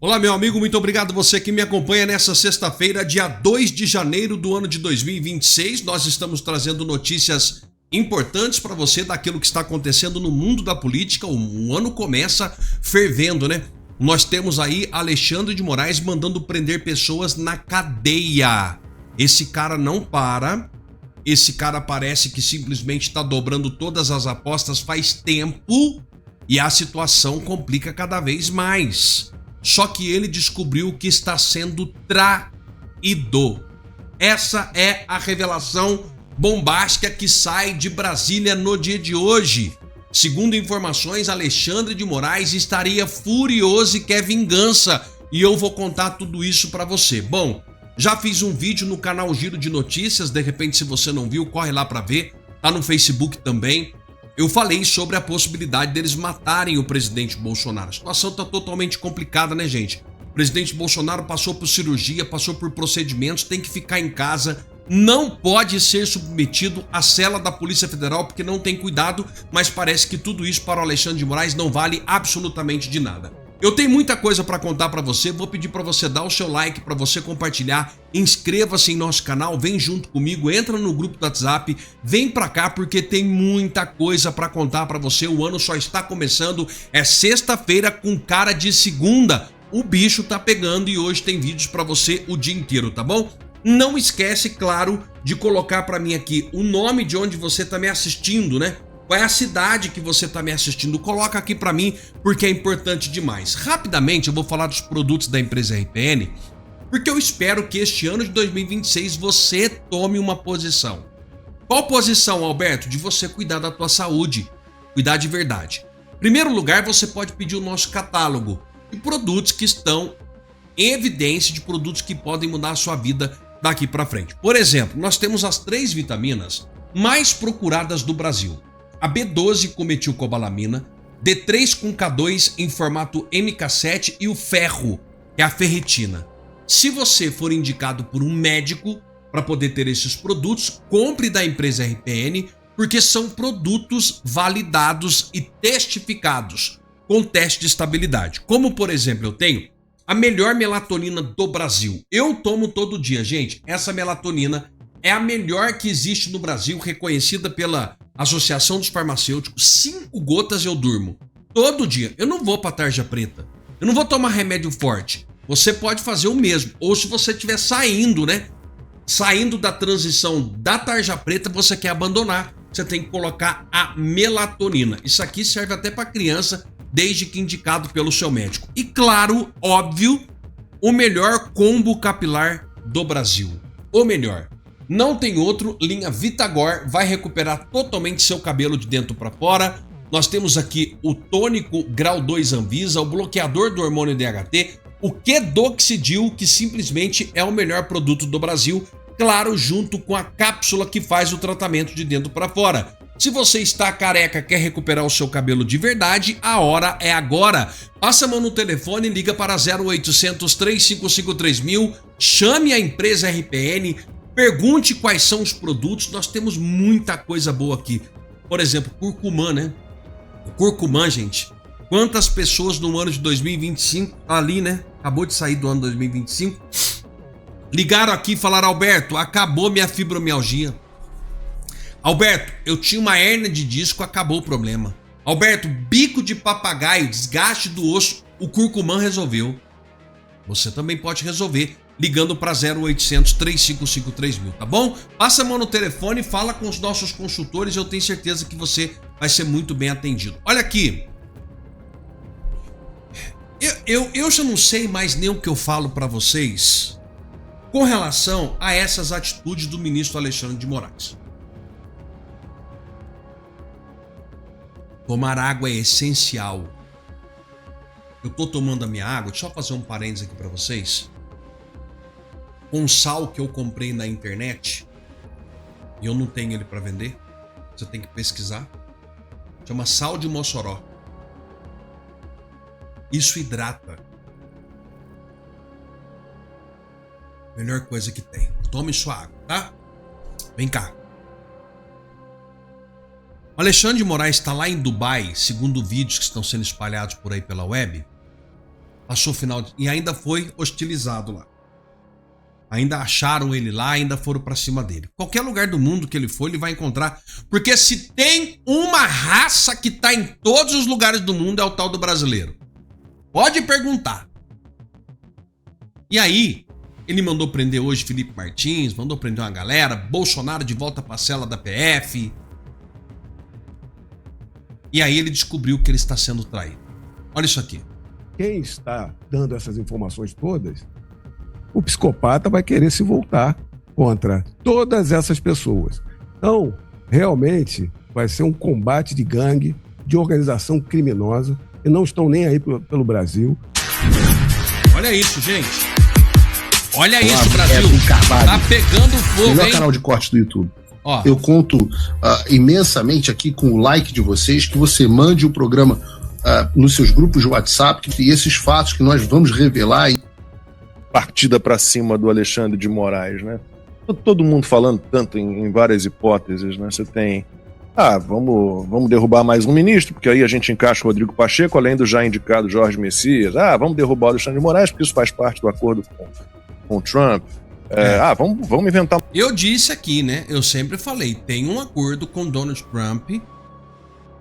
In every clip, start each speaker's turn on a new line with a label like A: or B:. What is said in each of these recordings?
A: Olá, meu amigo, muito obrigado você que me acompanha nessa sexta-feira, dia 2 de janeiro do ano de 2026. Nós estamos trazendo notícias importantes para você daquilo que está acontecendo no mundo da política. O ano começa fervendo, né? Nós temos aí Alexandre de Moraes mandando prender pessoas na cadeia. Esse cara não para. Esse cara parece que simplesmente está dobrando todas as apostas faz tempo e a situação complica cada vez mais. Só que ele descobriu que está sendo traído. Essa é a revelação bombástica que sai de Brasília no dia de hoje. Segundo informações, Alexandre de Moraes estaria furioso e quer vingança. E eu vou contar tudo isso para você. Bom, já fiz um vídeo no canal Giro de Notícias. De repente, se você não viu, corre lá para ver. Tá no Facebook também. Eu falei sobre a possibilidade deles matarem o presidente Bolsonaro. A situação tá totalmente complicada, né, gente? O presidente Bolsonaro passou por cirurgia, passou por procedimentos, tem que ficar em casa, não pode ser submetido à cela da Polícia Federal porque não tem cuidado, mas parece que tudo isso para o Alexandre de Moraes não vale absolutamente de nada. Eu tenho muita coisa para contar para você, vou pedir para você dar o seu like, para você compartilhar, inscreva-se em nosso canal, vem junto comigo, entra no grupo do WhatsApp, vem para cá porque tem muita coisa para contar para você, o ano só está começando, é sexta-feira com cara de segunda, o bicho tá pegando e hoje tem vídeos para você o dia inteiro, tá bom? Não esquece, claro, de colocar para mim aqui o nome de onde você tá me assistindo, né? Qual é a cidade que você está me assistindo? Coloca aqui para mim, porque é importante demais. Rapidamente eu vou falar dos produtos da empresa RPN, porque eu espero que este ano de 2026 você tome uma posição. Qual posição, Alberto? De você cuidar da tua saúde, cuidar de verdade. Em primeiro lugar, você pode pedir o nosso catálogo de produtos que estão em evidência, de produtos que podem mudar a sua vida daqui para frente. Por exemplo, nós temos as 3 vitaminas mais procuradas do Brasil. A B12 com metilcobalamina, D3 com K2 em formato MK7 e o ferro, que é a ferritina. Se você for indicado por um médico para poder ter esses produtos, compre da empresa RPN, porque são produtos validados e testificados com teste de estabilidade. Como, por exemplo, eu tenho a melhor melatonina do Brasil. Eu tomo todo dia, gente. Essa melatonina é a melhor que existe no Brasil, reconhecida pela Associação dos Farmacêuticos. 5 gotas eu durmo todo dia. Eu não vou para tarja preta. Eu não vou tomar remédio forte. Você pode fazer o mesmo. Ou se você estiver saindo, né? Saindo da transição da tarja preta, você quer abandonar. Você tem que colocar a melatonina. Isso aqui serve até para criança, desde que indicado pelo seu médico. E claro, óbvio, o melhor combo capilar do Brasil. O melhor. Não tem outro, linha Vitagor, vai recuperar totalmente seu cabelo de dentro para fora. Nós temos aqui o tônico grau 2 Anvisa, o bloqueador do hormônio DHT, o Quedoxidil, que simplesmente é o melhor produto do Brasil, claro, junto com a cápsula que faz o tratamento de dentro para fora. Se você está careca, quer recuperar o seu cabelo de verdade, a hora é agora. Passa a mão no telefone, liga para 0800 355 3000, chame a empresa RPN, pergunte quais são os produtos, nós temos muita coisa boa aqui. Por exemplo, curcumã, né? O curcumã, gente, quantas pessoas no ano de 2025, ali, né? Acabou de sair do ano 2025, ligaram aqui e falaram: Alberto, acabou minha fibromialgia. Alberto, eu tinha uma hérnia de disco, acabou o problema. Alberto, bico de papagaio, desgaste do osso, o curcumã resolveu. Você também pode resolver ligando para 0800 355 3000, tá bom? Passa a mão no telefone, fala com os nossos consultores, eu tenho certeza que você vai ser muito bem atendido. Olha aqui, eu já não sei mais nem o que eu falo para vocês com relação a essas atitudes do ministro Alexandre de Moraes. Tomar água é essencial. Eu tô tomando a minha água, deixa eu fazer um parênteses aqui para vocês. Um sal que eu comprei na internet e eu não tenho ele para vender, você tem que pesquisar. Chama sal de Mossoró. Isso hidrata. Melhor coisa que tem. Tome sua água, tá? Vem cá. Alexandre de Moraes está lá em Dubai, segundo vídeos que estão sendo espalhados por aí pela web, Passou o final e ainda foi hostilizado lá. Ainda acharam ele lá, ainda foram pra cima dele. Qualquer lugar do mundo que ele for, ele vai encontrar. Porque se tem uma raça que tá em todos os lugares do mundo, é o tal do brasileiro. Pode perguntar. E aí, ele mandou prender hoje Felipe Martins, mandou prender uma galera, Bolsonaro de volta pra cela da PF. E aí ele descobriu que ele está sendo traído. Olha isso aqui.
B: Quem está dando essas informações todas, o psicopata vai querer se voltar contra todas essas pessoas. Então, realmente, vai ser um combate de gangue, de organização criminosa, e não estão nem aí pelo Brasil.
A: Olha isso, gente. Olha isso, Brasil. Tá pegando fogo,
C: melhor
A: hein?
C: Canal de cortes do YouTube.
A: Ó.
C: Eu conto imensamente aqui com o like de vocês, que você mande o programa nos seus grupos de WhatsApp, e esses fatos que nós vamos revelar. Partida para cima do Alexandre de Moraes, né? Todo mundo falando tanto em várias hipóteses, né? Você tem, vamos derrubar mais um ministro, porque aí a gente encaixa o Rodrigo Pacheco, além do já indicado Jorge Messias. Vamos derrubar o Alexandre de Moraes, porque isso faz parte do acordo com o Trump. Vamos inventar.
A: Eu disse aqui, né? Eu sempre falei, tem um acordo com Donald Trump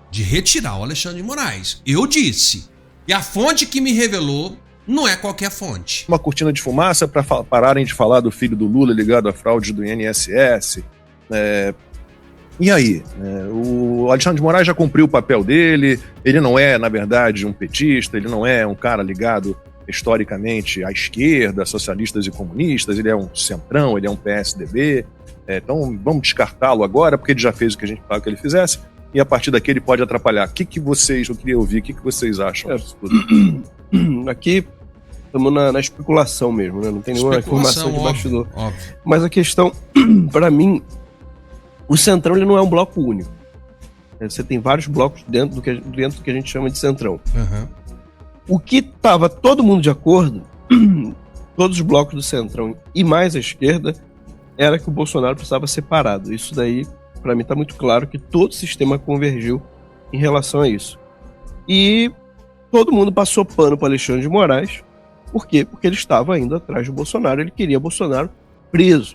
A: de retirar o Alexandre de Moraes. Eu disse. E a fonte que me revelou não é qualquer fonte.
C: Uma cortina de fumaça para pararem de falar do filho do Lula ligado à fraude do INSS. E aí? O Alexandre de Moraes já cumpriu o papel dele, ele não é, na verdade, um petista, ele não é um cara ligado historicamente à esquerda, socialistas e comunistas, ele é um centrão, ele é um PSDB, então vamos descartá-lo agora, porque ele já fez o que a gente falava que ele fizesse, e a partir daqui ele pode atrapalhar. Eu queria ouvir, o que vocês acham disso tudo?
D: Aqui estamos na especulação mesmo, né? Não tem nenhuma informação de bastidor.
A: Óbvio.
D: Mas a questão, para mim, o Centrão ele não é um bloco único. Você tem vários blocos dentro do que a gente chama de Centrão.
A: Uhum.
D: O que estava todo mundo de acordo, todos os blocos do Centrão e mais a esquerda, era que o Bolsonaro precisava ser separado. Isso daí, para mim, está muito claro que todo o sistema convergiu em relação a isso. E todo mundo passou pano para Alexandre de Moraes. Por quê? Porque ele estava indo atrás do Bolsonaro, ele queria Bolsonaro preso.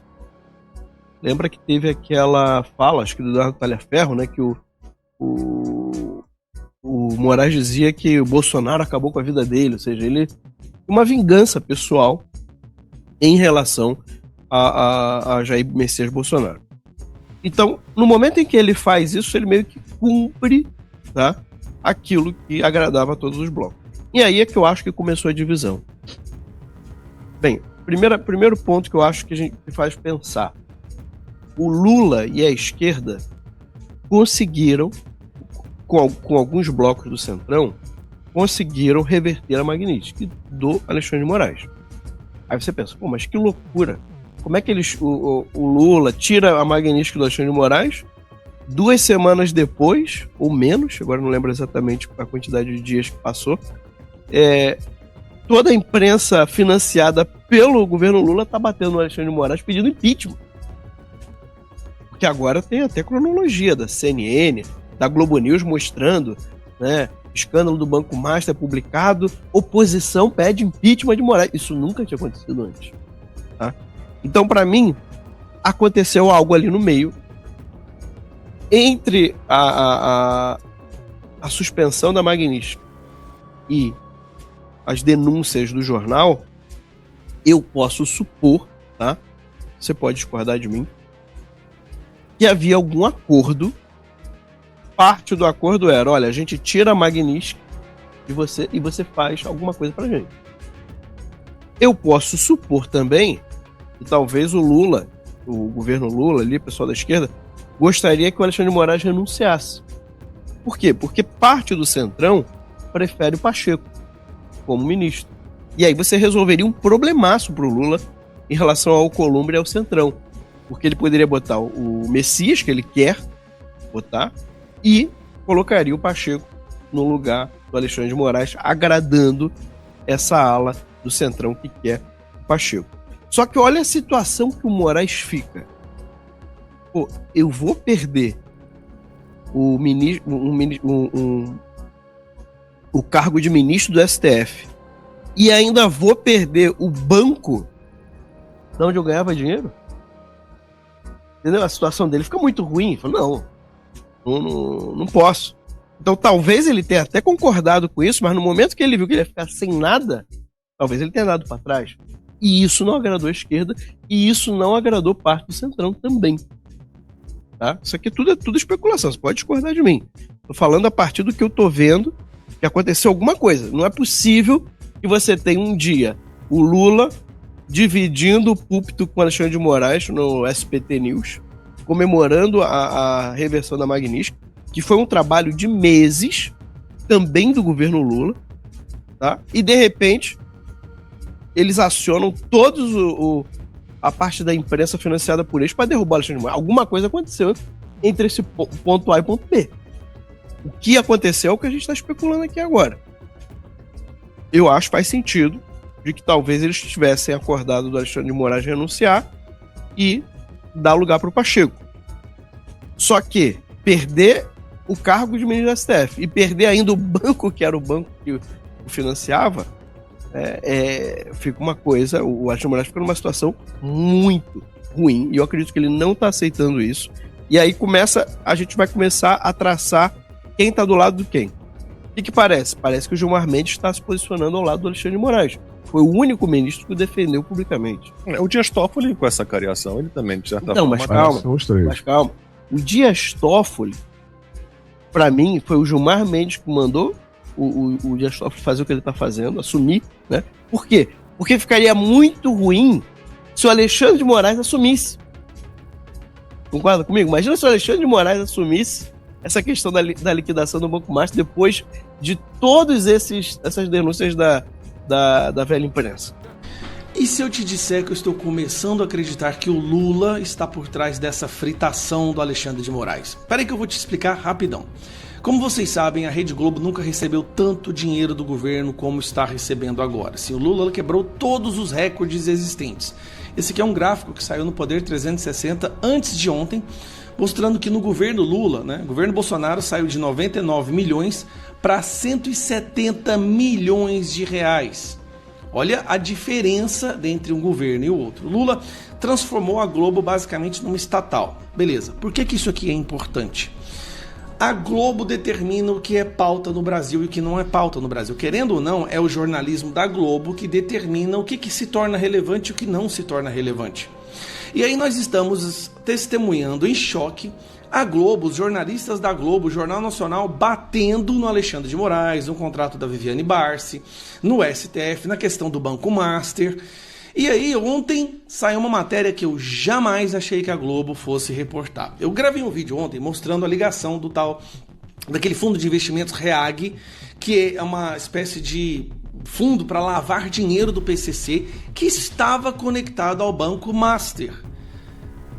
D: Lembra que teve aquela fala, acho que do Eduardo Talhaferro, né, que o Moraes dizia que o Bolsonaro acabou com a vida dele, ou seja, ele uma vingança pessoal em relação a Jair Messias Bolsonaro. Então, no momento em que ele faz isso, ele meio que cumpre, tá, aquilo que agradava a todos os blocos. E aí é que eu acho que começou a divisão. Bem, primeiro ponto que eu acho que a gente faz pensar. O Lula e a esquerda conseguiram, com alguns blocos do Centrão, conseguiram reverter a Magnitsky do Alexandre de Moraes. Aí você pensa, mas que loucura. Como é que o Lula tira a Magnitsky do Alexandre de Moraes? 2 semanas depois, ou menos, agora não lembro exatamente a quantidade de dias que passou, toda a imprensa financiada pelo governo Lula está batendo no Alexandre de Moraes pedindo impeachment. Porque agora tem até cronologia da CNN, da Globo News mostrando, né, escândalo do Banco Master publicado, oposição pede impeachment de Moraes. Isso nunca tinha acontecido antes. Tá? Então, para mim, aconteceu algo ali no meio entre a suspensão da Magnitsky e as denúncias do jornal. Eu posso supor, tá? Você pode discordar de mim, que havia algum acordo. Parte do acordo era, olha, a gente tira a Magnitsky e você faz alguma coisa pra gente. Eu posso supor também que talvez o Lula, o governo Lula ali, o pessoal da esquerda, gostaria que o Alexandre de Moraes renunciasse. Por quê? Porque parte do Centrão prefere o Pacheco como ministro. E aí você resolveria um problemaço pro Lula em relação ao Alcolumbre e ao Centrão. Porque ele poderia botar o Messias, que ele quer botar, e colocaria o Pacheco no lugar do Alexandre de Moraes, agradando essa ala do Centrão que quer o Pacheco. Só que olha a situação que o Moraes fica. Pô, eu vou perder o cargo de ministro do STF e ainda vou perder o banco de onde eu ganhava dinheiro? Entendeu? A situação dele fica muito ruim. Ele falou, não posso. Então talvez ele tenha até concordado com isso, mas no momento que ele viu que ele ia ficar sem nada, talvez ele tenha dado para trás. E isso não agradou a esquerda, e isso não agradou parte do Centrão também. Tá? Isso aqui tudo é tudo especulação, você pode discordar de mim. Tô falando a partir do que eu tô vendo, que aconteceu alguma coisa. Não é possível que você tenha um dia o Lula dividindo o púlpito com o Alexandre de Moraes no SBT News, comemorando a reversão da Magnífica, que foi um trabalho de meses, também do governo Lula, tá? E de repente eles acionam todos a parte da imprensa financiada por eles para derrubar o Alexandre de Moraes. Alguma coisa aconteceu entre esse ponto A e ponto B. O que aconteceu é o que a gente está especulando aqui agora. Eu acho que faz sentido de que talvez eles tivessem acordado do Alexandre de Moraes renunciar e dar lugar para o Pacheco. Só que perder o cargo de ministro da STF e perder ainda o banco, que era o banco que o financiava, fica uma coisa, o Alexandre de Moraes fica numa situação muito ruim, e eu acredito que ele não está aceitando isso, e aí a gente vai começar a traçar quem está do lado de quem. O que parece? Parece que o Gilmar Mendes está se posicionando ao lado do Alexandre de Moraes. Foi o único ministro que o defendeu publicamente.
E: O Dias Toffoli, com essa cariação, ele também, de certa
D: forma...
B: Mas
D: calma. O Dias Toffoli, para mim, foi o Gilmar Mendes que mandou o Dias Toffoli fazer o que ele está fazendo, assumir, né? Por quê? Porque ficaria muito ruim se o Alexandre de Moraes assumisse. Concorda comigo? Imagina se o Alexandre de Moraes assumisse essa questão da liquidação do Banco Master depois de todas essas denúncias da velha imprensa.
F: E se eu te disser que eu estou começando a acreditar que o Lula está por trás dessa fritação do Alexandre de Moraes? Espera aí que eu vou te explicar rapidão. Como vocês sabem, a Rede Globo nunca recebeu tanto dinheiro do governo como está recebendo agora. Sim, o Lula quebrou todos os recordes existentes. Esse aqui é um gráfico que saiu no Poder 360 antes de ontem, mostrando que no governo Lula, né, o governo Bolsonaro saiu de 99 milhões para 170 milhões de reais. Olha a diferença entre um governo e o outro. Lula transformou a Globo basicamente numa estatal. Beleza, por que isso aqui é importante? A Globo determina o que é pauta no Brasil e o que não é pauta no Brasil. Querendo ou não, é o jornalismo da Globo que determina o que se torna relevante e o que não se torna relevante. E aí nós estamos testemunhando em choque a Globo, os jornalistas da Globo, o Jornal Nacional, batendo no Alexandre de Moraes, no contrato da Viviane Barsi, no STF, na questão do Banco Master. E aí ontem saiu uma matéria que eu jamais achei que a Globo fosse reportar. Eu gravei um vídeo ontem mostrando a ligação daquele fundo de investimentos REAG, que é uma espécie de fundo para lavar dinheiro do PCC, que estava conectado ao Banco Master.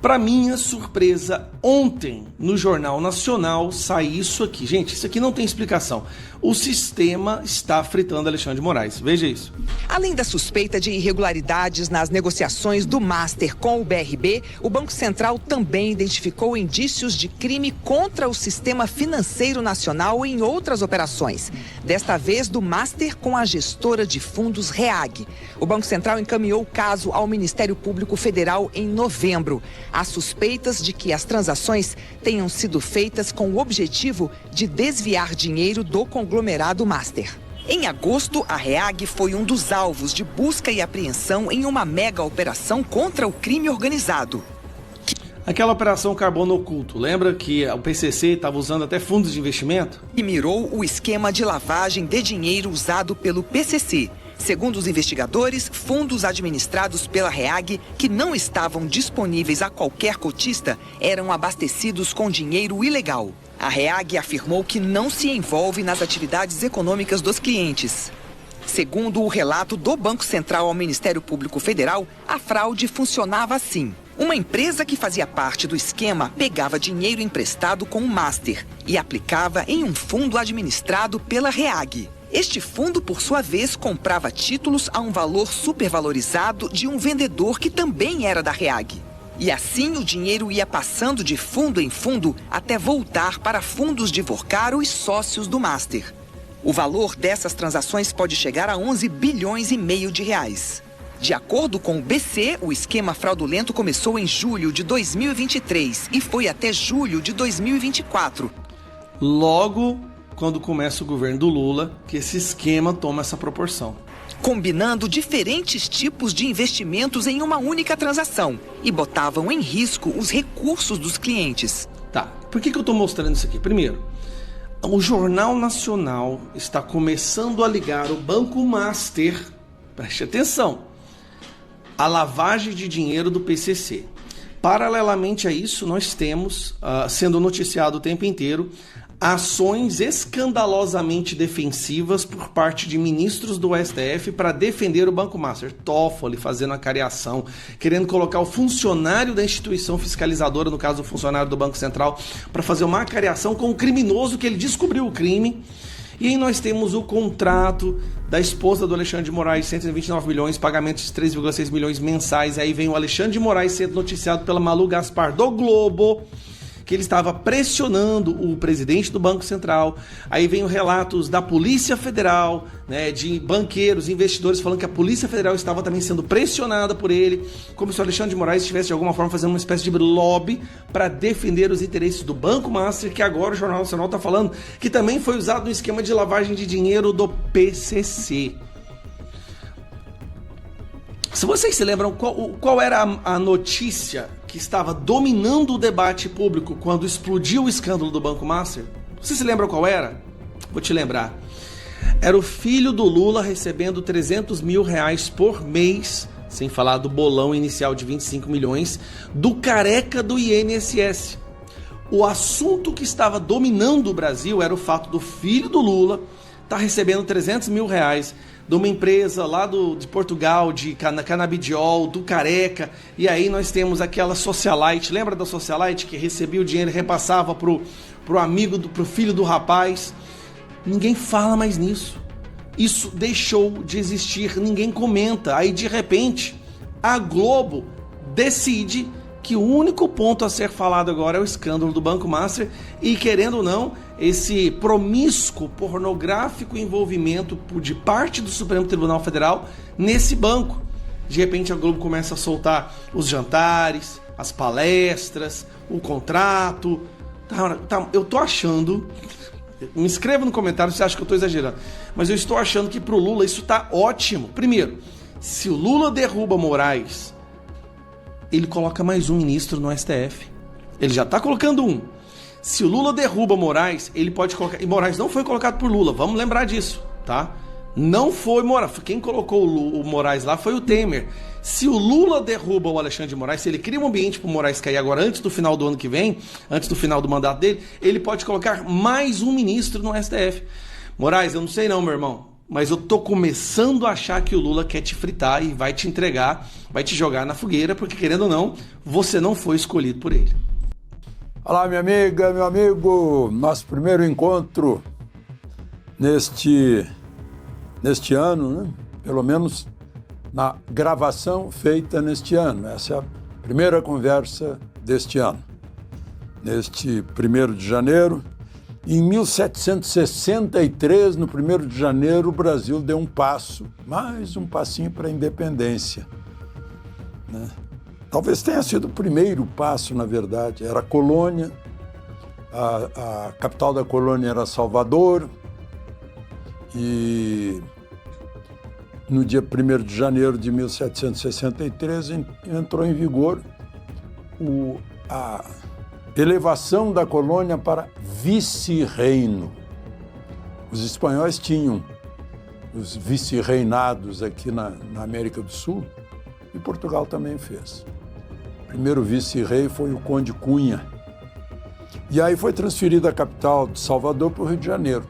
F: Para minha surpresa, ontem no Jornal Nacional sai isso aqui. Gente, isso aqui não tem explicação. O sistema está fritando Alexandre de Moraes. Veja isso.
G: Além da suspeita de irregularidades nas negociações do Master com o BRB, o Banco Central também identificou indícios de crime contra o sistema financeiro nacional em outras operações. Desta vez do Master com a gestora de fundos REAG. O Banco Central encaminhou o caso ao Ministério Público Federal em novembro. Há suspeitas de que as transações tenham sido feitas com o objetivo de desviar dinheiro do conglomerado Master. Em agosto, a REAG foi um dos alvos de busca e apreensão em uma mega operação contra o crime organizado.
F: Aquela operação Carbono Oculto, lembra que o PCC estava usando até fundos de investimento?
G: E mirou o esquema de lavagem de dinheiro usado pelo PCC. Segundo os investigadores, fundos administrados pela REAG que não estavam disponíveis a qualquer cotista eram abastecidos com dinheiro ilegal. A REAG afirmou que não se envolve nas atividades econômicas dos clientes. Segundo o relato do Banco Central ao Ministério Público Federal, a fraude funcionava assim. Uma empresa que fazia parte do esquema pegava dinheiro emprestado com o Master e aplicava em um fundo administrado pela REAG. Este fundo, por sua vez, comprava títulos a um valor supervalorizado de um vendedor que também era da REAG. E assim o dinheiro ia passando de fundo em fundo até voltar para fundos de Vorcaro e sócios do Master. O valor dessas transações pode chegar a 11 bilhões e meio de reais. De acordo com o BC, o esquema fraudulento começou em julho de 2023 e foi até julho de 2024.
F: Logo, quando começa o governo do Lula, que esse esquema toma essa proporção.
G: Combinando diferentes tipos de investimentos em uma única transação e botavam em risco os recursos dos clientes.
F: Tá, por que eu estou mostrando isso aqui? Primeiro, o Jornal Nacional está começando a ligar o Banco Master, preste atenção, à lavagem de dinheiro do PCC. Paralelamente a isso, nós temos, sendo noticiado o tempo inteiro, ações escandalosamente defensivas por parte de ministros do STF para defender o Banco Master. Toffoli fazendo a cariação, querendo colocar o funcionário da instituição fiscalizadora, no caso o funcionário do Banco Central, para fazer uma cariação com o criminoso que ele descobriu o crime. E aí nós temos o contrato da esposa do Alexandre de Moraes, 129 milhões, pagamentos de 3,6 milhões mensais. Aí vem o Alexandre de Moraes sendo noticiado pela Malu Gaspar do Globo, que ele estava pressionando o presidente do Banco Central. Aí vem os relatos da Polícia Federal, né, de banqueiros, investidores, falando que a Polícia Federal estava também sendo pressionada por ele, como se o Alexandre de Moraes estivesse de alguma forma fazendo uma espécie de lobby para defender os interesses do Banco Master, que agora o Jornal Nacional está falando que também foi usado no esquema de lavagem de dinheiro do PCC. Se vocês se lembram, qual era a notícia que estava dominando o debate público quando explodiu o escândalo do Banco Master? Vocês se lembram qual era? Vou te lembrar. Era o filho do Lula recebendo 300 mil reais por mês, sem falar do bolão inicial de 25 milhões, do careca do INSS. O assunto que estava dominando o Brasil era o fato do filho do Lula estar recebendo 300 mil reais de uma empresa lá de Portugal, de canabidiol, do careca, e aí nós temos aquela socialite, lembra da socialite que recebia o dinheiro e repassava pro filho do rapaz? Ninguém fala mais nisso. Isso deixou de existir, ninguém comenta. Aí de repente, a Globo decide que o único ponto a ser falado agora é o escândalo do Banco Master e, querendo ou não, esse promíscuo, pornográfico envolvimento de parte do Supremo Tribunal Federal nesse banco. De repente a Globo começa a soltar os jantares, as palestras, o contrato. Eu tô achando, me escreva no comentário se acha que eu tô exagerando, mas eu estou achando que pro Lula isso tá ótimo. Primeiro, se o Lula derruba Moraes, ele coloca mais um ministro no STF. Ele já está colocando um. Se o Lula derruba Moraes, ele pode colocar... E Moraes não foi colocado por Lula, vamos lembrar disso, tá? Não foi Moraes. Quem colocou o Moraes lá foi o Temer. Se o Lula derruba o Alexandre de Moraes, se ele cria um ambiente para o Moraes cair agora, antes do final do ano que vem, antes do final do mandato dele, ele pode colocar mais um ministro no STF. Moraes, eu não sei não, meu irmão, mas eu tô começando a achar que o Lula quer te fritar e vai te entregar, vai te jogar na fogueira, porque querendo ou não, você não foi escolhido por ele.
H: Olá, minha amiga, meu amigo, nosso primeiro encontro neste ano, né? Pelo menos na gravação feita neste ano. Essa é a primeira conversa deste ano. Neste 1º de janeiro, em 1763, no 1º de janeiro, o Brasil deu um passo, mais um passinho para a independência, né? Talvez tenha sido o primeiro passo, na verdade. Era a colônia, a capital da colônia era Salvador, e no dia 1º de janeiro de 1763 entrou em vigor a elevação da colônia para vice-reino. Os espanhóis tinham os vice-reinados aqui na América do Sul, e Portugal também fez. O primeiro vice-rei foi o Conde Cunha. E aí foi transferida a capital de Salvador para o Rio de Janeiro.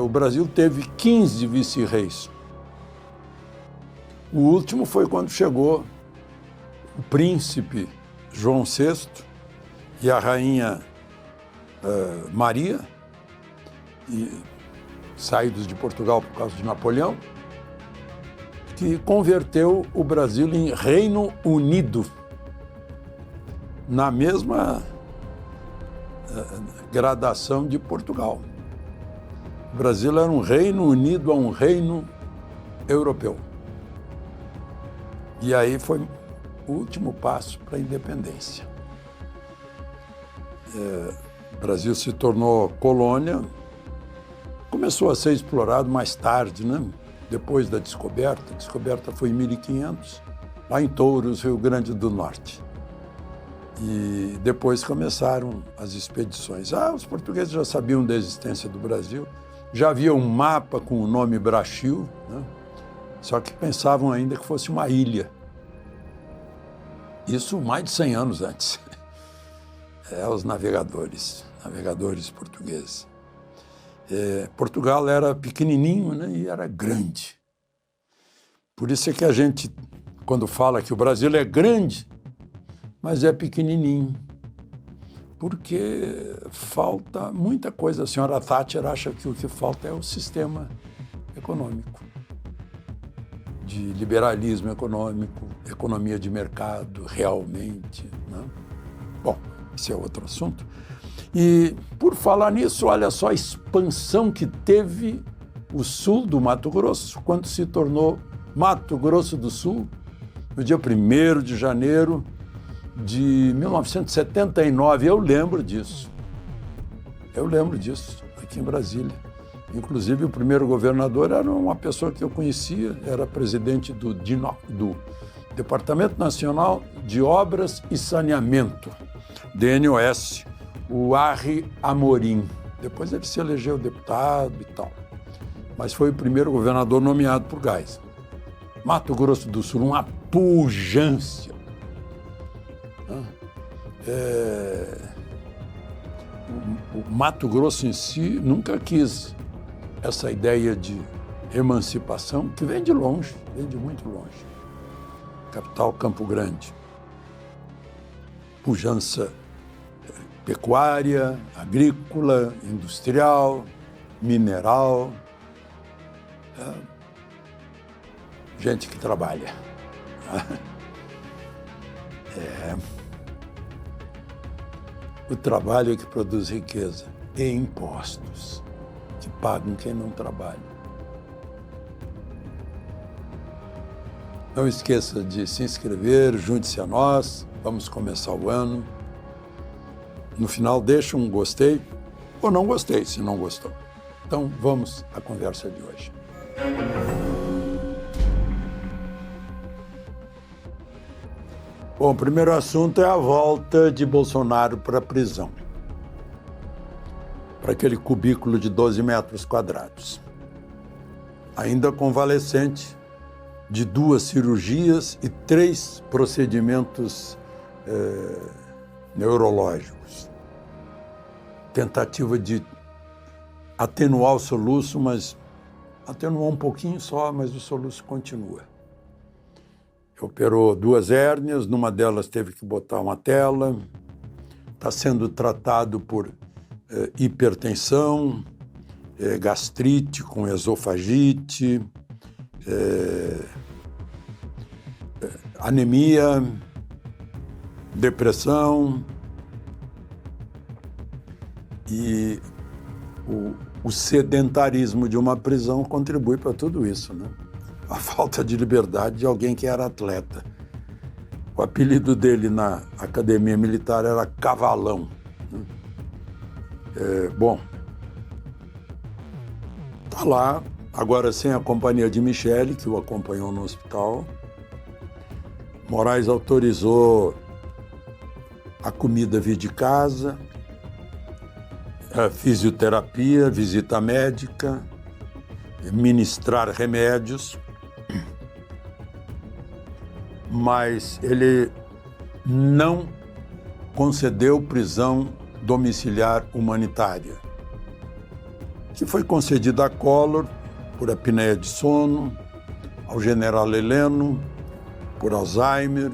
H: O Brasil teve 15 vice-reis. O último foi quando chegou o príncipe João VI e a rainha Maria, saídos de Portugal por causa de Napoleão, que converteu o Brasil em Reino Unido, na mesma gradação de Portugal. O Brasil era um reino unido a um reino europeu. E aí foi o último passo para a independência. O Brasil se tornou colônia, começou a ser explorado mais tarde, né? Depois da descoberta. A descoberta foi em 1500, lá em Touros, Rio Grande do Norte. E depois começaram as expedições. Os portugueses já sabiam da existência do Brasil, já havia um mapa com o nome Brasil, né? Só que pensavam ainda que fosse uma ilha. Isso mais de 100 anos antes. Os navegadores portugueses. Portugal era pequenininho, né, e era grande. Por isso é que a gente, quando fala que o Brasil é grande, mas é pequenininho, porque falta muita coisa. A senhora Thatcher acha que o que falta é o sistema econômico, de liberalismo econômico, economia de mercado, realmente, né? Bom, esse é outro assunto. E, por falar nisso, olha só a expansão que teve o sul do Mato Grosso, quando se tornou Mato Grosso do Sul, no dia 1º de janeiro de 1979. Eu lembro disso, aqui em Brasília. Inclusive, o primeiro governador era uma pessoa que eu conhecia, era presidente do Departamento Nacional de Obras e Saneamento, DNOS, o Arri Amorim. Depois ele se elegeu deputado e tal. Mas foi o primeiro governador nomeado por Geisel. Mato Grosso do Sul, uma pujança. O Mato Grosso em si nunca quis essa ideia de emancipação, que vem de longe, vem de muito longe. Capital Campo Grande. Pujança pecuária, agrícola, industrial, mineral. Gente que trabalha. O trabalho é que produz riqueza e impostos que pagam quem não trabalha. Não esqueça de se inscrever, junte-se a nós, vamos começar o ano. No final, deixa um gostei ou não gostei, se não gostou. Então, vamos à conversa de hoje. Bom, o primeiro assunto é a volta de Bolsonaro para a prisão, para aquele cubículo de 12 metros quadrados. Ainda convalescente de 2 cirurgias e 3 procedimentos neurológicos. Tentativa de atenuar o soluço, mas atenuou um pouquinho só, mas o soluço continua. Operou 2 hérnias, numa delas teve que botar uma tela, está sendo tratado por hipertensão, gastrite com esofagite, anemia, depressão e o sedentarismo de uma prisão contribui para tudo isso, né? A falta de liberdade de alguém que era atleta. O apelido dele na academia militar era Cavalão. Bom, tá lá, agora sem a companhia de Michele, que o acompanhou no hospital. Moraes autorizou a comida vir de casa, a fisioterapia, visita médica, ministrar remédios, mas ele não concedeu prisão domiciliar humanitária, que foi concedida a Collor por apneia de sono, ao general Heleno por Alzheimer.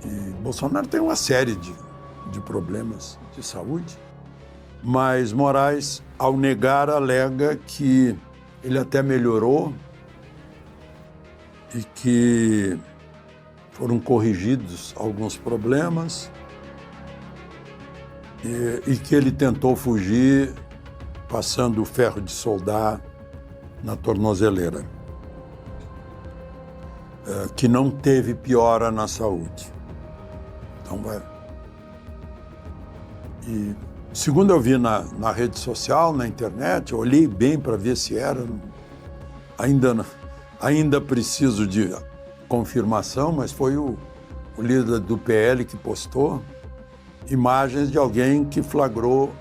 H: E Bolsonaro tem uma série de problemas de saúde, mas Moraes, ao negar, alega que ele até melhorou e que foram corrigidos alguns problemas e que ele tentou fugir passando o ferro de soldar na tornozeleira, que não teve piora na saúde. Então vai. E segundo eu vi na rede social, na internet, eu olhei bem para ver se era. Ainda preciso de confirmação, mas foi o líder do PL que postou imagens de alguém que flagrou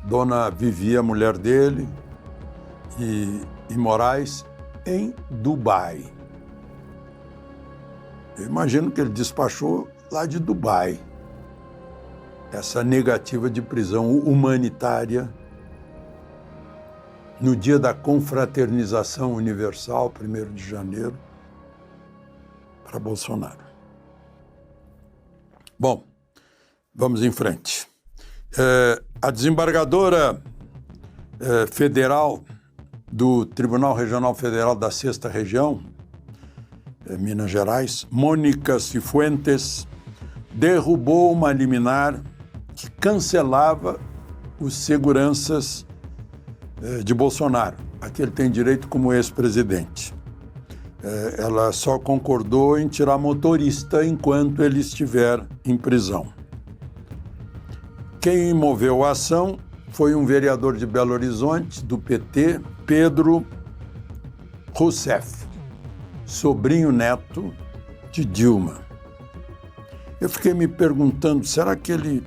H: Dona Vivi, a mulher dele, e Moraes, em Dubai. Eu imagino que ele despachou lá de Dubai essa negativa de prisão humanitária no dia da confraternização universal, 1º de janeiro, para Bolsonaro. Bom, vamos em frente. A desembargadora federal do Tribunal Regional Federal da 6ª Região, Minas Gerais, Mônica Cifuentes, derrubou uma liminar que cancelava os seguranças de Bolsonaro, a que ele tem direito como ex-presidente. Ela só concordou em tirar motorista enquanto ele estiver em prisão. Quem moveu a ação foi um vereador de Belo Horizonte, do PT, Pedro Rousseff, sobrinho neto de Dilma. Eu fiquei me perguntando, será que ele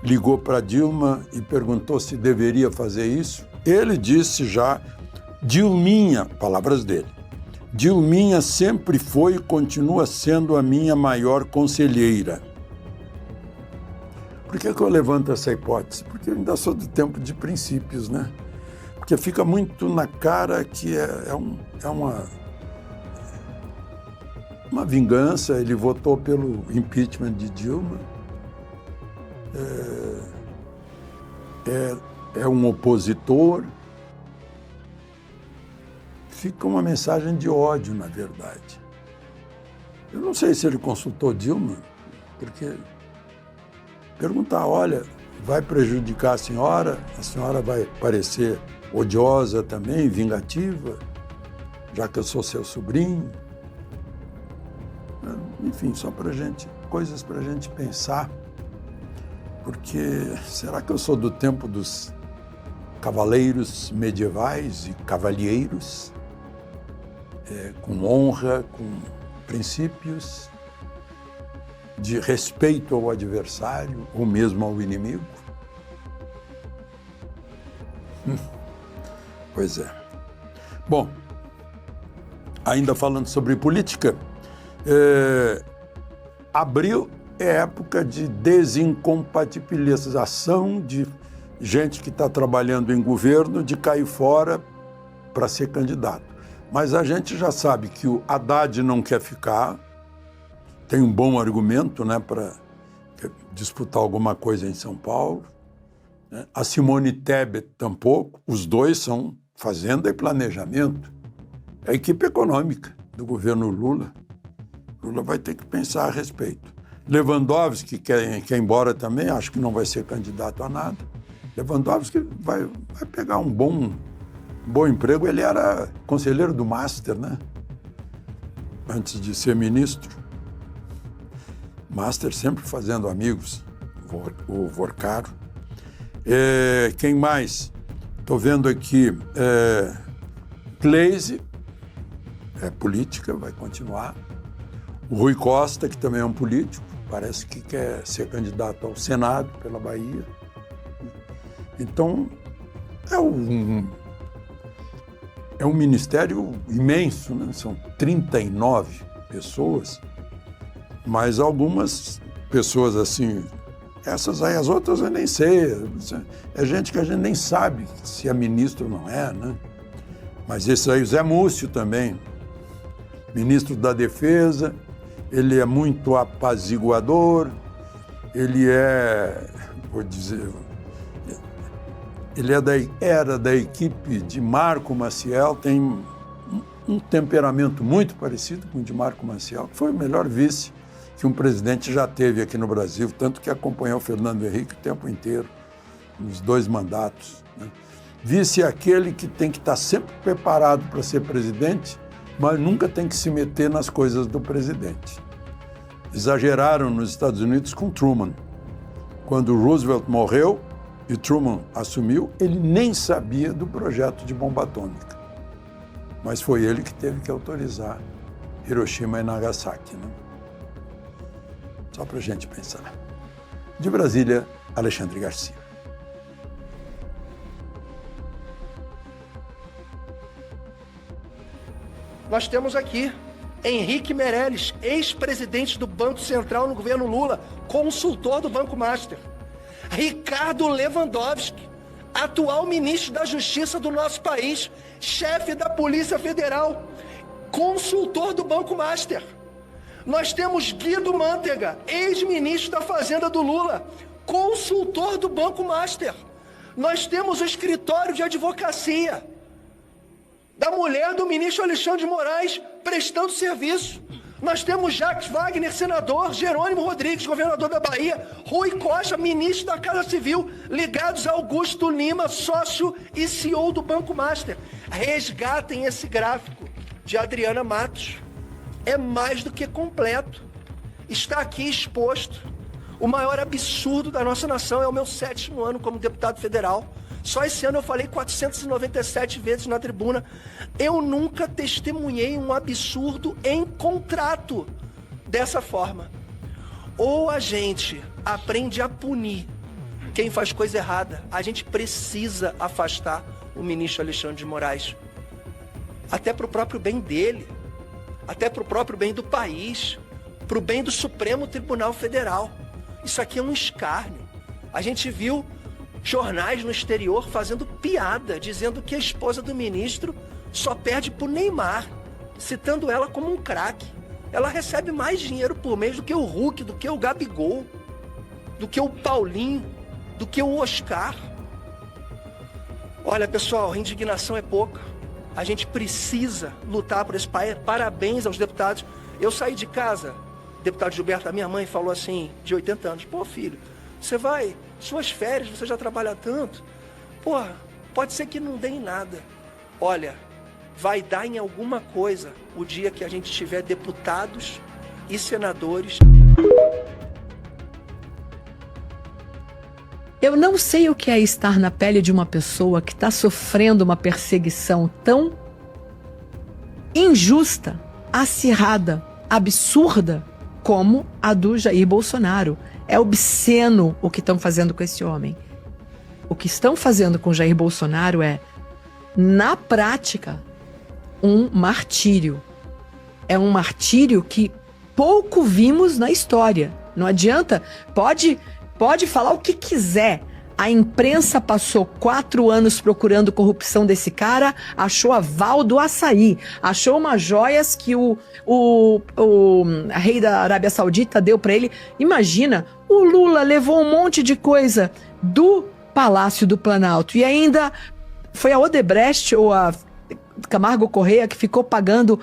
H: ligou para Dilma e perguntou se deveria fazer isso? Ele disse já, Dilminha, palavras dele, Dilminha sempre foi e continua sendo a minha maior conselheira. Por que eu levanto essa hipótese? Porque eu ainda sou do tempo de princípios, né? Porque fica muito na cara que é uma vingança. Ele votou pelo impeachment de Dilma. É um opositor. Fica uma mensagem de ódio, na verdade. Eu não sei se ele consultou Dilma, porque perguntar, olha, vai prejudicar a senhora vai parecer odiosa também, vingativa, já que eu sou seu sobrinho. Enfim, só coisas para a gente pensar, porque será que eu sou do tempo dos cavaleiros medievais e cavalheiros, com honra, com princípios de respeito ao adversário ou mesmo ao inimigo? Pois é. Bom, ainda falando sobre política, abril é época de desincompatibilização de gente que está trabalhando em governo, de cair fora para ser candidato. Mas a gente já sabe que o Haddad não quer ficar, tem um bom argumento, né, para disputar alguma coisa em São Paulo. A Simone Tebet tampouco, os dois são Fazenda e Planejamento. É a equipe econômica do governo Lula. Lula vai ter que pensar a respeito. Lewandowski quer ir embora também, acho que não vai ser candidato a nada. Lewandowski vai pegar um bom emprego, ele era conselheiro do Master, né? Antes de ser ministro. Master sempre fazendo amigos, o Vorcaro. Quem mais? Estou vendo aqui, Gleisi, política, vai continuar. O Rui Costa, que também é um político, parece que quer ser candidato ao Senado pela Bahia. Então, é um ministério imenso, né? São 39 pessoas, mas algumas pessoas assim, essas aí, as outras eu nem sei, é gente que a gente nem sabe se é ministro ou não é, né? Mas esse aí, o Zé Múcio também, ministro da Defesa, ele é muito apaziguador, ele era da equipe de Marco Maciel, tem um temperamento muito parecido com o de Marco Maciel, que foi o melhor vice que um presidente já teve aqui no Brasil, tanto que acompanhou o Fernando Henrique o tempo inteiro nos 2 mandatos, né? Vice é aquele que tem que estar sempre preparado para ser presidente, mas nunca tem que se meter nas coisas do presidente. Exageraram nos Estados Unidos com Truman. Quando Roosevelt morreu e Truman assumiu, ele nem sabia do projeto de bomba atômica. Mas foi ele que teve que autorizar Hiroshima e Nagasaki, né? Só para a gente pensar. De Brasília, Alexandre Garcia.
I: Nós temos aqui Henrique Meirelles, ex-presidente do Banco Central no governo Lula, consultor do Banco Master. Ricardo Lewandowski, atual ministro da Justiça do nosso país, chefe da Polícia Federal, consultor do Banco Master. Nós temos Guido Mantega, ex-ministro da Fazenda do Lula, consultor do Banco Master. Nós temos o escritório de advocacia da mulher do ministro Alexandre de Moraes prestando serviço. Nós temos Jacques Wagner, senador, Jerônimo Rodrigues, governador da Bahia, Rui Costa, ministro da Casa Civil, ligados a Augusto Lima, sócio e CEO do Banco Master. Resgatem esse gráfico de Adriana Matos. É mais do que completo. Está aqui exposto. O maior absurdo da nossa nação é o meu 7º ano como deputado federal. Só esse ano eu falei 497 vezes na tribuna. Eu nunca testemunhei um absurdo em contrato dessa forma. Ou a gente aprende a punir quem faz coisa errada. A gente precisa afastar o ministro Alexandre de Moraes. Até para o próprio bem dele. Até para o próprio bem do país. Para o bem do Supremo Tribunal Federal. Isso aqui é um escárnio. A gente viu jornais no exterior fazendo piada, dizendo que a esposa do ministro só perde pro Neymar, citando ela como um craque. Ela recebe mais dinheiro por mês do que o Hulk, do que o Gabigol, do que o Paulinho, do que o Oscar. Olha, pessoal, a indignação é pouca. A gente precisa lutar por esse país. Parabéns aos deputados. Eu saí de casa, deputado Gilberto, a minha mãe falou assim, de 80 anos, pô, filho, você vai... Suas férias, você já trabalha tanto. Porra, pode ser que não dê em nada. Olha, vai dar em alguma coisa o dia que a gente tiver deputados e senadores.
J: Eu não sei o que é estar na pele de uma pessoa que está sofrendo uma perseguição tão injusta, acirrada, absurda como a do Jair Bolsonaro. É obsceno o que estão fazendo com esse homem. O que estão fazendo com Jair Bolsonaro é, na prática, um martírio. É um martírio que pouco vimos na história. Não adianta, pode falar o que quiser. A imprensa passou 4 anos procurando corrupção desse cara, achou aval do açaí, achou umas joias que o rei da Arábia Saudita deu para ele. Imagina, o Lula levou um monte de coisa do Palácio do Planalto e ainda foi a Odebrecht ou a Camargo Correia que ficou pagando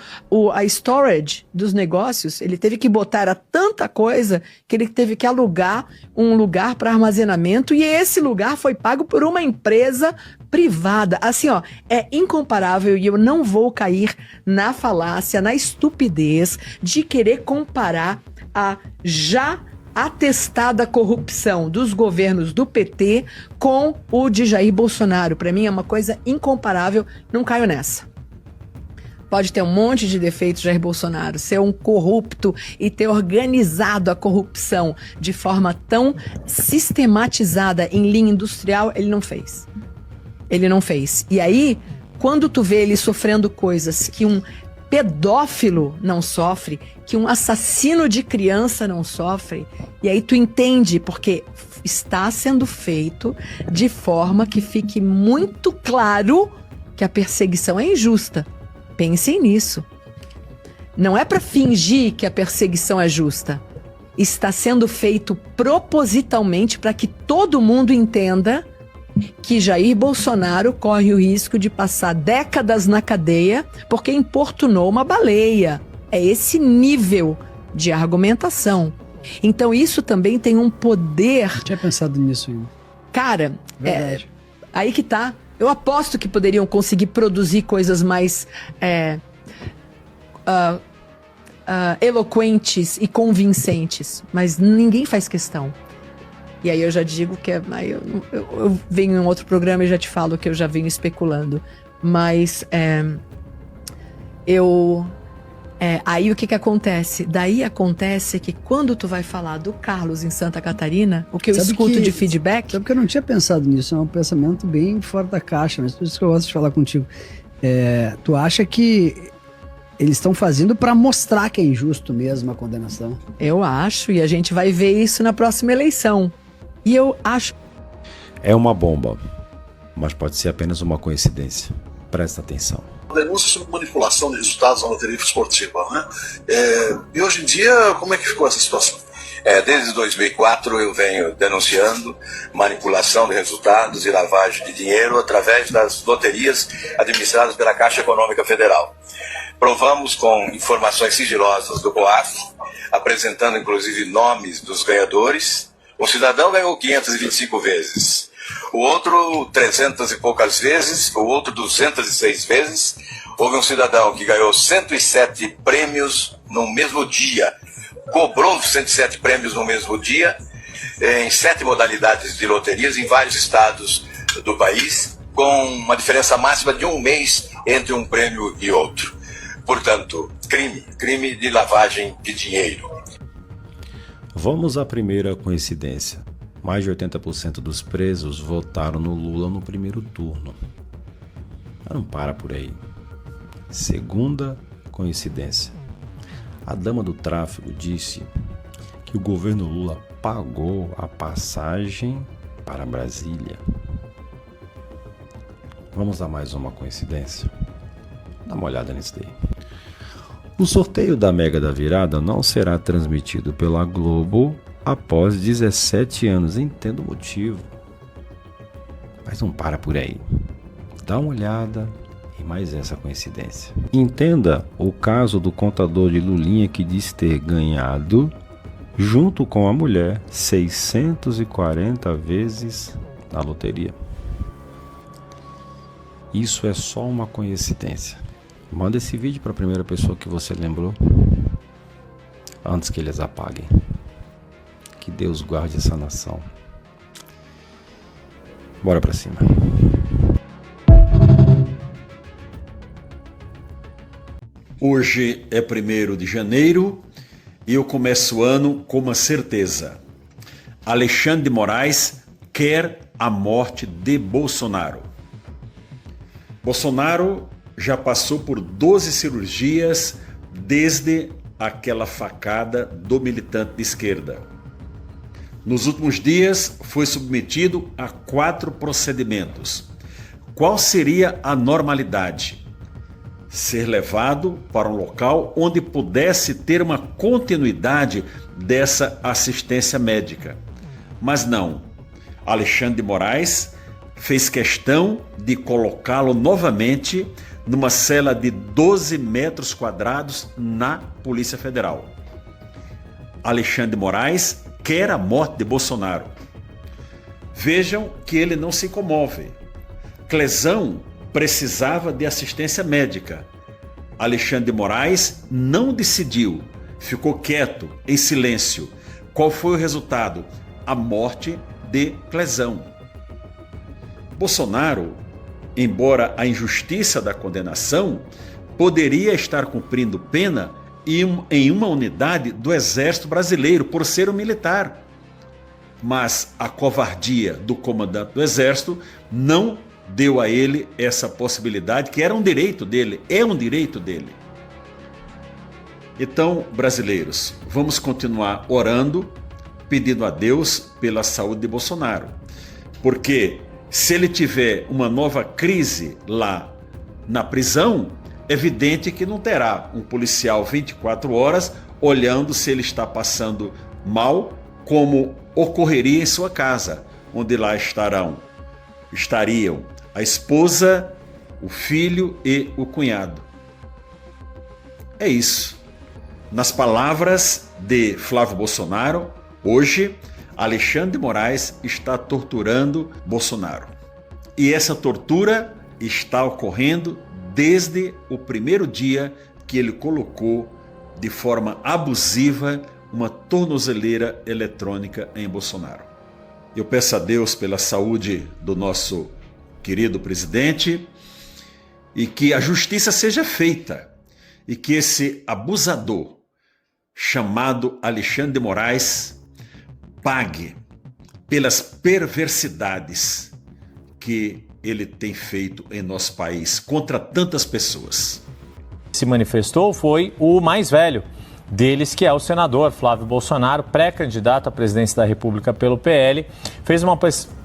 J: a storage dos negócios. Ele teve que botar tanta coisa que ele teve que alugar um lugar para armazenamento e esse lugar foi pago por uma empresa privada. Assim, ó, é incomparável e eu não vou cair na falácia, na estupidez de querer comparar a já atestada corrupção dos governos do PT com o de Jair Bolsonaro. Para mim é uma coisa incomparável, não caio nessa. Pode ter um monte de defeitos Jair Bolsonaro, ser um corrupto e ter organizado a corrupção de forma tão sistematizada em linha industrial, ele não fez. Ele não fez. E aí, quando tu vê ele sofrendo coisas que um pedófilo não sofre, que um assassino de criança não sofre, e aí tu entende porque está sendo feito de forma que fique muito claro que a perseguição é injusta. Pensem nisso. Não é para fingir que a perseguição é justa. Está sendo feito propositalmente para que todo mundo entenda que Jair Bolsonaro corre o risco de passar décadas na cadeia porque importunou uma baleia. É esse nível de argumentação. Então isso também tem um poder...
K: Eu tinha pensado nisso ainda.
J: Cara, aí que tá. Eu aposto que poderiam conseguir produzir coisas mais eloquentes e convincentes, mas ninguém faz questão. E aí eu já digo que eu venho em outro programa e já te falo que eu já venho especulando. Mas aí o que acontece? Daí acontece que quando tu vai falar do Carlos em Santa Catarina, o que eu escuto de feedback...
K: Sabe que eu não tinha pensado nisso, é um pensamento bem fora da caixa, mas por isso que eu gosto de falar contigo. Tu acha que eles estão fazendo para mostrar que é injusto mesmo a condenação?
J: Eu acho, e a gente vai ver isso na próxima eleição. E eu acho...
L: É uma bomba, mas pode ser apenas uma coincidência. Presta atenção.
M: Denúncia sobre manipulação de resultados na loteria esportiva, né? E hoje em dia, como é que ficou essa situação?
N: Desde 2004 eu venho denunciando manipulação de resultados e lavagem de dinheiro através das loterias administradas pela Caixa Econômica Federal. Provamos com informações sigilosas do COAF, apresentando inclusive nomes dos ganhadores. Um cidadão ganhou 525 vezes, o outro 300 e poucas vezes, o outro 206 vezes. Houve um cidadão que ganhou 107 prêmios no mesmo dia, cobrou 107 prêmios no mesmo dia, em 7 modalidades de loterias em vários estados do país, com uma diferença máxima de um mês entre um prêmio e outro. Portanto, crime de lavagem de dinheiro.
L: Vamos à primeira coincidência. Mais de 80% dos presos votaram no Lula no primeiro turno. Mas não para por aí. Segunda coincidência. A dama do tráfico disse que o governo Lula pagou a passagem para Brasília. Vamos a mais uma coincidência? Dá uma olhada nisso daí. O sorteio da Mega da Virada não será transmitido pela Globo após 17 anos. Entendo o motivo. Mas não para por aí. Dá uma olhada em mais essa coincidência. Entenda o caso do contador de Lulinha que diz ter ganhado, junto com a mulher, 640 vezes na loteria. Isso é só uma coincidência. Manda esse vídeo para a primeira pessoa que você lembrou, antes que eles apaguem. Que Deus guarde essa nação. Bora para cima.
O: Hoje é 1º de janeiro e eu começo o ano com uma certeza. Alexandre de Moraes quer a morte de Bolsonaro. Bolsonaro já passou por 12 cirurgias desde aquela facada do militante de esquerda. Nos últimos dias foi submetido a 4 procedimentos. Qual seria a normalidade? Ser levado para um local onde pudesse ter uma continuidade dessa assistência médica. Mas não. Alexandre de Moraes fez questão de colocá-lo novamente numa cela de 12 metros quadrados na Polícia Federal. Alexandre de Moraes quer a morte de Bolsonaro. Vejam que ele não se comove. Clezão precisava de assistência médica. Alexandre de Moraes não decidiu, ficou quieto, em silêncio. Qual foi o resultado? A morte de Clezão. Bolsonaro, embora a injustiça da condenação, poderia estar cumprindo pena em uma unidade do Exército Brasileiro por ser um militar. Mas a covardia do comandante do Exército não deu a ele essa possibilidade, que era um direito dele, é um direito dele. Então, brasileiros, vamos continuar orando, pedindo a Deus pela saúde de Bolsonaro. Porque se ele tiver uma nova crise lá na prisão, é evidente que não terá um policial 24 horas olhando se ele está passando mal, como ocorreria em sua casa, onde lá estariam a esposa, o filho e o cunhado. É isso. Nas palavras de Flávio Bolsonaro, hoje, Alexandre de Moraes está torturando Bolsonaro. E essa tortura está ocorrendo desde o primeiro dia que ele colocou de forma abusiva uma tornozeleira eletrônica em Bolsonaro. Eu peço a Deus pela saúde do nosso querido presidente e que a justiça seja feita e que esse abusador chamado Alexandre de Moraes pague pelas perversidades que ele tem feito em nosso país contra tantas pessoas.
P: Se manifestou foi o mais velho deles, que é o senador Flávio Bolsonaro, pré-candidato à presidência da República pelo PL, fez uma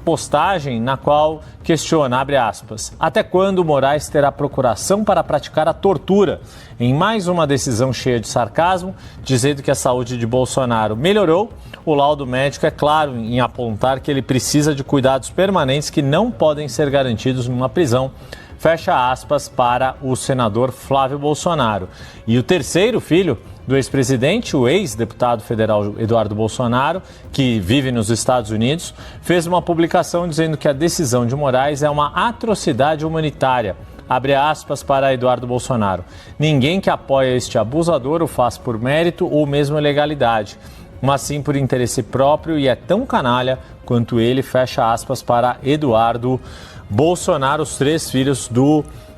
P: postagem na qual questiona, abre aspas, até quando Moraes terá procuração para praticar a tortura? Em mais uma decisão cheia de sarcasmo, dizendo que a saúde de Bolsonaro melhorou, o laudo médico é claro em apontar que ele precisa de cuidados permanentes que não podem ser garantidos numa prisão. Fecha aspas para o senador Flávio Bolsonaro. E o terceiro filho do ex-presidente, o ex-deputado federal Eduardo Bolsonaro, que vive nos Estados Unidos, fez uma publicação dizendo que a decisão de Moraes é uma atrocidade humanitária. Abre aspas para Eduardo Bolsonaro. Ninguém que apoia este abusador o faz por mérito ou mesmo legalidade, mas sim por interesse próprio e é tão canalha quanto ele, fecha aspas para Eduardo Bolsonaro, os três filhos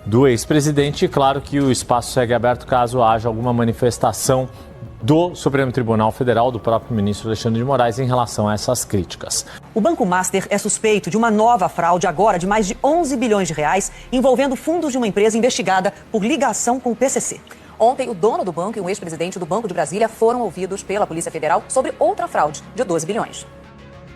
P: do ex-presidente. E claro que o espaço segue aberto caso haja alguma manifestação do Supremo Tribunal Federal, do próprio ministro Alexandre de Moraes, em relação a essas críticas.
Q: O Banco Master é suspeito de uma nova fraude agora de mais de 11 bilhões de reais, envolvendo fundos de uma empresa investigada por ligação com o PCC. Ontem, o dono do banco e o ex-presidente do Banco de Brasília foram ouvidos pela Polícia Federal sobre outra fraude de 12 bilhões.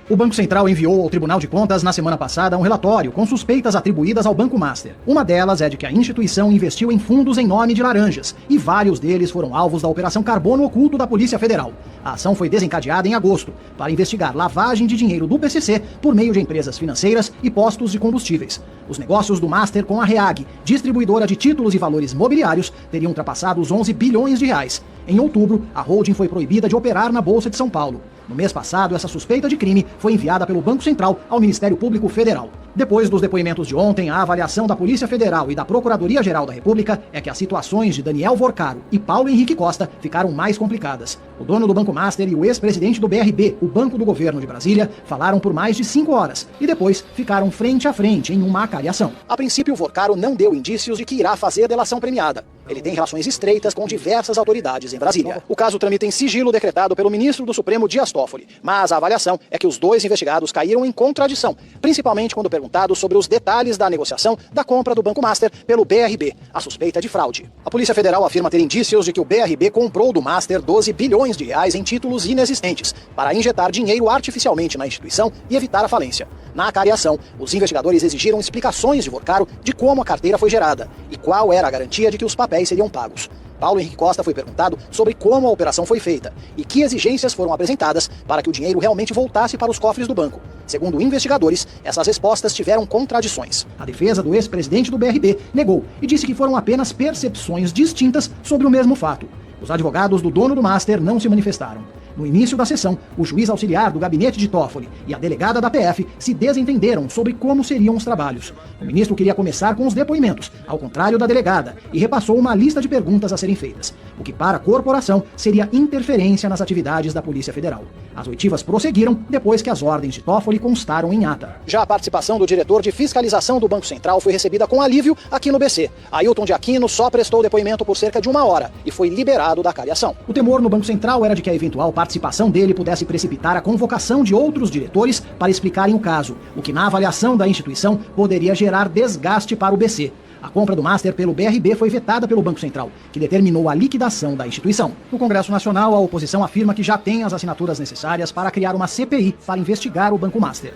R: O Banco Central enviou ao Tribunal de Contas na semana passada um relatório com suspeitas atribuídas ao Banco Master. Uma delas é de que a instituição investiu em fundos em nome de laranjas, e vários deles foram alvos da Operação Carbono Oculto da Polícia Federal. A ação foi desencadeada em agosto para investigar lavagem de dinheiro do PCC por meio de empresas financeiras e postos de combustíveis. Os negócios do Master com a REAG, distribuidora de títulos e valores mobiliários, teriam ultrapassado os 11 bilhões de reais. Em outubro, a holding foi proibida de operar na Bolsa de São Paulo. No mês passado, essa suspeita de crime foi enviada pelo Banco Central ao Ministério Público Federal. Depois dos depoimentos de ontem, a avaliação da Polícia Federal e da Procuradoria-Geral da República é que as situações de Daniel Vorcaro e Paulo Henrique Costa ficaram mais complicadas. O dono do Banco Master e o ex-presidente do BRB, o Banco do Governo de Brasília, falaram por mais de 5 horas e depois ficaram frente a frente em uma acariação. A princípio, Vorcaro não deu indícios de que irá fazer delação premiada. Ele tem relações estreitas com diversas autoridades em Brasília. O caso tramita em sigilo decretado pelo ministro do Supremo Dias Toffoli, mas a avaliação é que os dois investigados caíram em contradição, principalmente quando perguntados sobre os detalhes da negociação da compra do Banco Master pelo BRB, a suspeita de fraude. A Polícia Federal afirma ter indícios de que o BRB comprou do Master 12 bilhões de reais em títulos inexistentes para injetar dinheiro artificialmente na instituição e evitar a falência. Na acariação, os investigadores exigiram explicações de Vorcaro de como a carteira foi gerada e qual era a garantia de que os papéis seriam pagos. Paulo Henrique Costa foi perguntado sobre como a operação foi feita e que exigências foram apresentadas para que o dinheiro realmente voltasse para os cofres do banco. Segundo investigadores, essas respostas tiveram contradições. A defesa do ex-presidente do BRB negou e disse que foram apenas percepções distintas sobre o mesmo fato. Os advogados do dono do Master não se manifestaram. No início da sessão, o juiz auxiliar do gabinete de Toffoli e a delegada da PF se desentenderam sobre como seriam os trabalhos. O ministro queria começar com os depoimentos, ao contrário da delegada, e repassou uma lista de perguntas a serem feitas, o que para a corporação seria interferência nas atividades da Polícia Federal. As oitivas prosseguiram depois que as ordens de Toffoli constaram em ata. Já a participação do diretor de fiscalização do Banco Central foi recebida com alívio aqui no BC. Ailton de Aquino só prestou depoimento por cerca de 1 hora e foi liberado da acariação. O temor no Banco Central era de que a eventual participação dele pudesse precipitar a convocação de outros diretores para explicarem o caso, o que na avaliação da instituição poderia gerar desgaste para o BC. A compra do Master pelo BRB foi vetada pelo Banco Central, que determinou a liquidação da instituição. No Congresso Nacional, a oposição afirma que já tem as assinaturas necessárias para criar uma CPI para investigar o Banco Master.